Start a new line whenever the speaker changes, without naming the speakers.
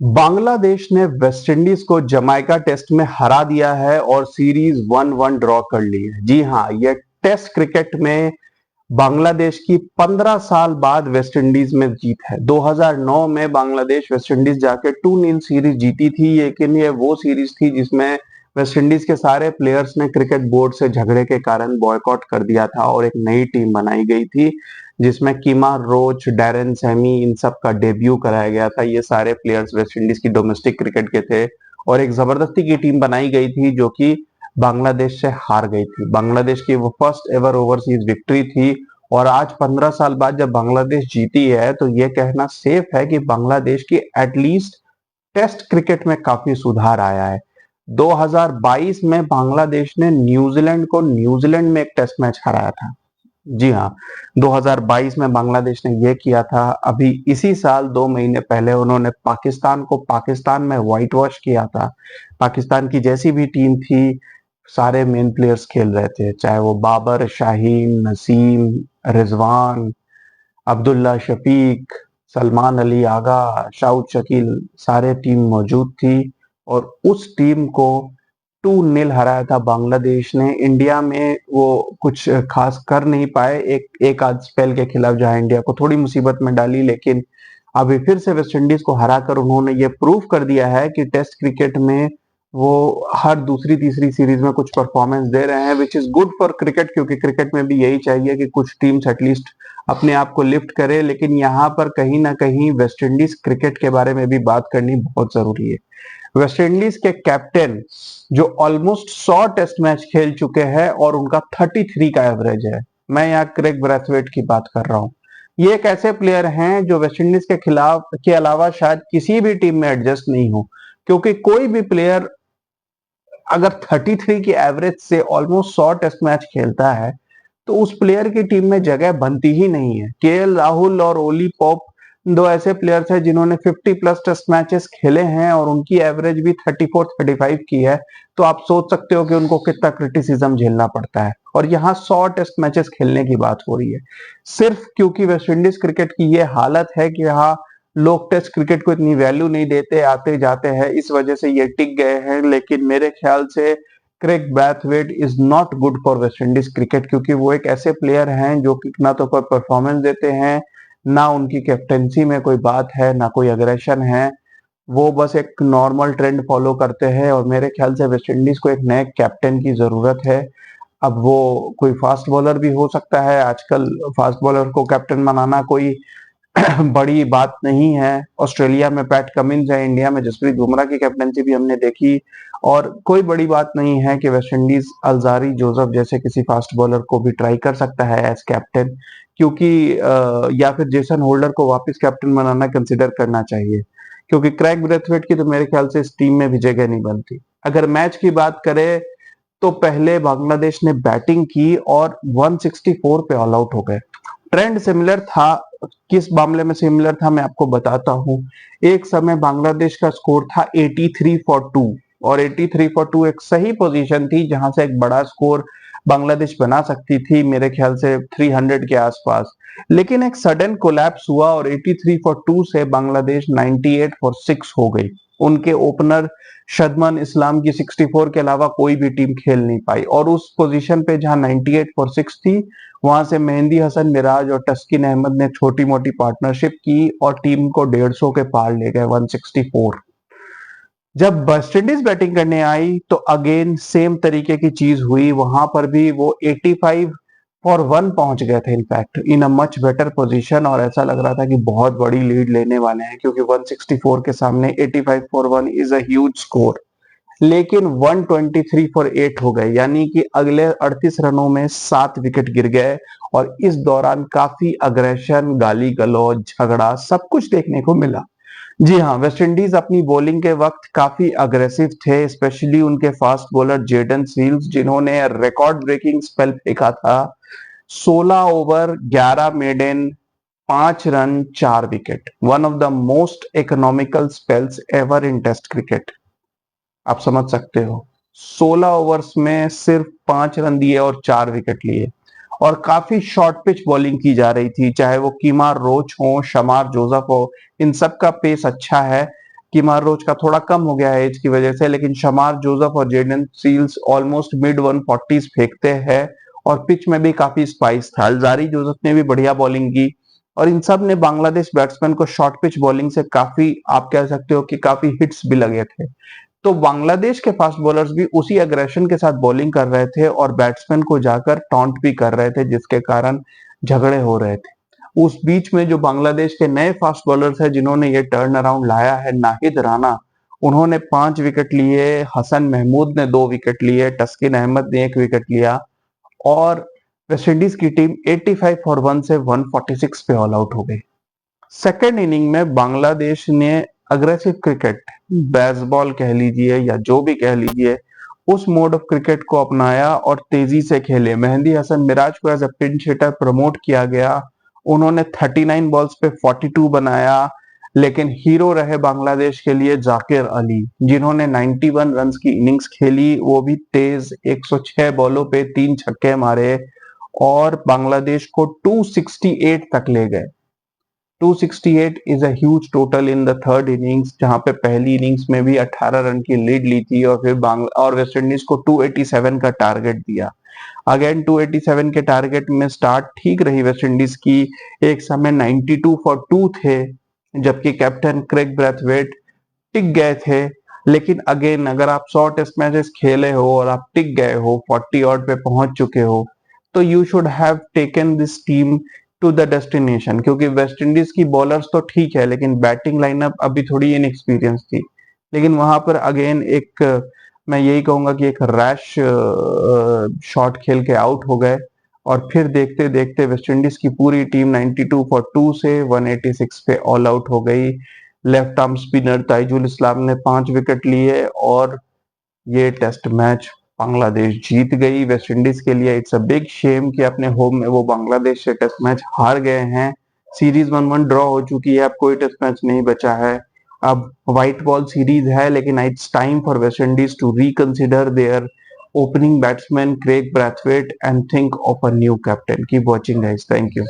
बांग्लादेश ने वेस्टइंडीज को Jamaica test में हरा दिया है और सीरीज 1-1 ड्रॉ कर ली है। जी हां, यह टेस्ट क्रिकेट में बांग्लादेश की 15 साल बाद वेस्टइंडीज में जीत है। 2009 में बांग्लादेश वेस्टइंडीज जाके 2-0 सीरीज जीती थी, लेकिन ये वो सीरीज थी जिसमें वेस्टइंडीज के सारे प्लेयर्स ने क्रिकेट बोर्ड से झगड़े के कारण बॉयकॉट कर दिया था और एक नई टीम बनाई गई थी जिसमें कीमार रोच, डैरेन सैमी इन सब का डेब्यू कराया गया था। ये सारे प्लेयर्स वेस्टइंडीज की डोमेस्टिक क्रिकेट के थे और एक जबरदस्ती की टीम बनाई गई थी जो कि बांग्लादेश से हार गई थी। बांग्लादेश की वो फर्स्ट एवर ओवरसीज विक्ट्री थी और आज 15 साल बाद जब बांग्लादेश जीती है तो ये कहना सेफ है कि बांग्लादेश की एटलीस्ट टेस्ट क्रिकेट में काफी सुधार आया है। 2022 में बांग्लादेश ने न्यूजीलैंड को न्यूजीलैंड में एक टेस्ट मैच हराया था। जी हाँ, 2022 में बांग्लादेश ने यह किया था। अभी इसी साल 2 महीने पहले उन्होंने पाकिस्तान को पाकिस्तान में व्हाइट वॉश किया था। पाकिस्तान की जैसी भी टीम थी, सारे मेन प्लेयर्स खेल रहे थे, चाहे वो बाबर, शाहीन, नसीम, रिजवान, अब्दुल्ला शफीक, सलमान अली आगा, शाउद शकील, सारे टीम मौजूद थी और उस टीम को 2-0 हराया था बांग्लादेश ने। इंडिया में वो कुछ खास कर नहीं पाए एक आध स्पेल के खिलाफ, जहां इंडिया को थोड़ी मुसीबत में डाली, लेकिन अभी फिर से वेस्टइंडीज को हराकर उन्होंने ये प्रूव कर दिया है कि टेस्ट क्रिकेट में वो हर दूसरी तीसरी सीरीज में कुछ परफॉर्मेंस दे रहे हैं, which is good for cricket, क्योंकि क्रिकेट में भी यही चाहिए कि कुछ टीम्स एटलीस्ट अपने आप को लिफ्ट करे। लेकिन यहाँ पर कहीं ना कहीं वेस्टइंडीज क्रिकेट के बारे में भी बात करनी बहुत जरूरी है। वेस्टइंडीज के कैप्टन जो ऑलमोस्ट 100 टेस्ट मैच खेल चुके हैं और उनका 33 का एवरेज है, मैं यहाँ क्रेग ब्रैथवेट की बात कर रहा हूँ। ये एक ऐसे प्लेयर हैं जो वेस्टइंडीज के खिलाफ के अलावा शायद किसी भी टीम में एडजस्ट नहीं हो, क्योंकि कोई भी प्लेयर अगर 33 की एवरेज से ऑलमोस्ट 100 टेस्ट मैच खेलता है तो उस प्लेयर की टीम में जगह बनती ही नहीं है। केएल राहुल और ओली पॉप दो ऐसे प्लेयर्स हैं जिन्होंने 50 प्लस टेस्ट मैचेस खेले हैं और उनकी एवरेज भी 34-35 की है। तो आप सोच सकते हो कि उनको कितना क्रिटिसिज्म झेलना पड़ता है। और यहाँ 100 टेस्ट मैचेस खेलने की बात हो रही है सिर्फ क्योंकि वेस्टइंडीज क्रिकेट की ये हालत है कि यहाँ लोग टेस्ट क्रिकेट को इतनी वैल्यू नहीं देते, आते जाते हैं, इस वजह से ये टिक गए हैं। लेकिन मेरे ख्याल से Craig Brathwaite is not good for West Indies cricket, क्योंकि वो एक ऐसे प्लेयर हैं जो कि ना तो कोई परफॉर्मेंस देते हैं, ना उनकी कैप्टेंसी में कोई बात है, ना कोई अग्रेशन है। वो बस एक नॉर्मल ट्रेंड फॉलो करते हैं और मेरे ख्याल से वेस्टइंडीज को एक नए कैप्टन की जरूरत है। अब वो कोई फास्ट बॉलर भी हो सकता है। आजकल फास्ट बॉलर को कैप्टन बनाना कोई बड़ी बात नहीं है। ऑस्ट्रेलिया में पैट कमिंस है, इंडिया में जसप्रीत बुमराह की कैप्टनसी भी हमने देखी और कोई बड़ी बात नहीं है कि वेस्टइंडीज अल्जारी जोसेफ जैसे किसी फास्ट बॉलर को भी ट्राई कर सकता है एज कैप्टन, क्योंकि या फिर जेसन होल्डर को वापस कैप्टन बनाना कंसिडर करना चाहिए, क्योंकि क्रैग ब्रेथवेट की तो मेरे ख्याल से इस टीम में भी जगह नहीं बनती। अगर मैच की बात करें तो पहले बांग्लादेश ने बैटिंग की और 164 पे ऑल आउट हो गए। ट्रेंड सिमिलर था। किस मामले में सिमिलर था मैं आपको बताता हूं। एक समय बांग्लादेश का स्कोर था 83 फॉर 2 और 83 फॉर 2 एक सही पोजीशन थी जहां से एक बड़ा स्कोर बांग्लादेश बना सकती थी, मेरे ख्याल से 300 के आसपास। लेकिन एक सडन कोलैप्स हुआ और 83 फॉर 2 से बांग्लादेश 98 फॉर 6 हो गई। उनके ओपनर शदमन इस्लाम की 64 के अलावा कोई भी टीम खेल नहीं पाई और उस पोजीशन पे जहां 98 फॉर 6 थी, वहां से मेहंदी हसन मिराज और तस्किन अहमद ने छोटी मोटी पार्टनरशिप की और टीम को 150 के पार ले गए, 164। जब वेस्टइंडीज बैटिंग करने आई तो अगेन सेम तरीके की चीज हुई। वहां पर भी वो 85 फॉर 1 पहुंच गए थे, in fact in a much better position, और ऐसा लग रहा था कि बहुत बड़ी लीड लेने वाले हैं, क्योंकि 164 के सामने 85 for 1 is a huge score. लेकिन 123 फॉर 8 हो गए, यानी कि अगले 38 रनों में 7 विकेट गिर गए और इस दौरान काफी अग्रेशन, गाली गलौज, झगड़ा सब कुछ देखने को मिला। जी हाँ, वेस्टइंडीज अपनी बॉलिंग के वक्त काफी अग्रेसिव थे, स्पेशली उनके फास्ट बॉलर जेडन सील्स, जिन्होंने रिकॉर्ड ब्रेकिंग स्पेल फेंका था। 16 over 11 maiden, 5 run 4 wicket, one of the most economical spells ever in test cricket. आप समझ सकते हो, 16 ओवर्स में सिर्फ 5 रन दिए और 4 विकेट लिए, और काफी शॉर्ट पिच बॉलिंग की जा रही थी, चाहे वो कीमार रोच हो, शमार जोसेफ हो, इन सब का पेस अच्छा है। किमार रोच का थोड़ा कम हो गया है एज की वजह से, लेकिन शमार जोसेफ और Jayden Seales almost mid 140s फेंकते हैं और पिच में भी काफी स्पाइस था। अल्जारी जोसेफ ने भी बढ़िया बॉलिंग की और इन सब ने बांग्लादेश बैट्समैन को शॉर्ट पिच बॉलिंग से काफी, आप कह सकते हो कि काफी हिट्स भी लगे थे। तो बांग्लादेश के फास्ट बॉलर्स भी उसी अग्रेशन के साथ बॉलिंग कर रहे थे और बैट्समैन को जाकर टॉन्ट भी कर रहे थे, जिसके कारण झगड़े हो रहे थे। उस बीच में जो बांग्लादेश के नए फास्ट बॉलर्स हैं जिन्होंने ये टर्न अराउंड लाया है, नाहिद राणा, उन्होंने 5 विकेट लिए, हसन महमूद ने 2 विकेट लिए, तस्किन अहमद ने 1 विकेट लिया और वेस्टइंडीज की टीम 85 फॉर 1 से 146 पे ऑल आउट हो गई। सेकेंड इनिंग में बांग्लादेश ने अग्रेसिव क्रिकेट, बेसबॉल कह लीजिए या जो भी कह लीजिए, उस मोड ऑफ क्रिकेट को अपनाया और तेजी से खेले। मेहंदी हसन मिराज को as a pinch hitter promote किया गया। उन्होंने 39 बॉल्स पे 42 बनाया, लेकिन हीरो रहे बांग्लादेश के लिए जाकिर अली, जिन्होंने 91 रन्स की इनिंग्स खेली, वो भी तेज। 106 बॉलों पे 3 छक्के मारे और बांग्लादेश को 268 तक ले गए। 268 is a huge total in the third innings, जहां पे पहली इनिंग्स में भी 18 रन की लीड ली थी और फिर वेस्ट इंडीज को 287 का टारगेट दिया। अगेन 287 के टारगेट में स्टार्ट ठीक रही वेस्ट इंडीज की। एक समय 92 फॉर 2 थे, जबकि कैप्टन क्रेग ब्रैथवेट टिक गए थे। लेकिन अगेन अगर आप 100 टेस्ट मैचेस खेले हो और आप टिक गए हो, 40 ऑड पे पहुंच चुके हो, तो you should have taken this team to the destination. क्योंकि वेस्ट इंडीज की बॉलर्स तो ठीक है, लेकिन बैटिंग लाइनअप अभी थोड़ी इनएक्सपीरियंस थी। लेकिन वहां पर अगेन एक, मैं यही कहूंगा कि एक रैश शॉट खेल के आउट हो गए और फिर देखते देखते वेस्ट इंडीज की पूरी टीम 92 फॉर 2 से 186 पे ऑल आउट हो गई। लेफ्ट आर्म स्पिनर ताइजुल इस्लाम ने 5 विकेट लिए और ये टेस्ट मैच बांग्लादेश जीत गई। वेस्ट इंडीज के लिए इट्स अ बिग शेम कि अपने होम में वो बांग्लादेश से टेस्ट मैच हार गए हैं। सीरीज 1-1 ड्रॉ हो चुकी है, अब कोई टेस्ट मैच नहीं बचा है। अब व्हाइट बॉल सीरीज है, लेकिन it's time for West Indies to reconsider their opening batsman Craig Brathwaite and think of a new captain. Keep watching guys, thank you.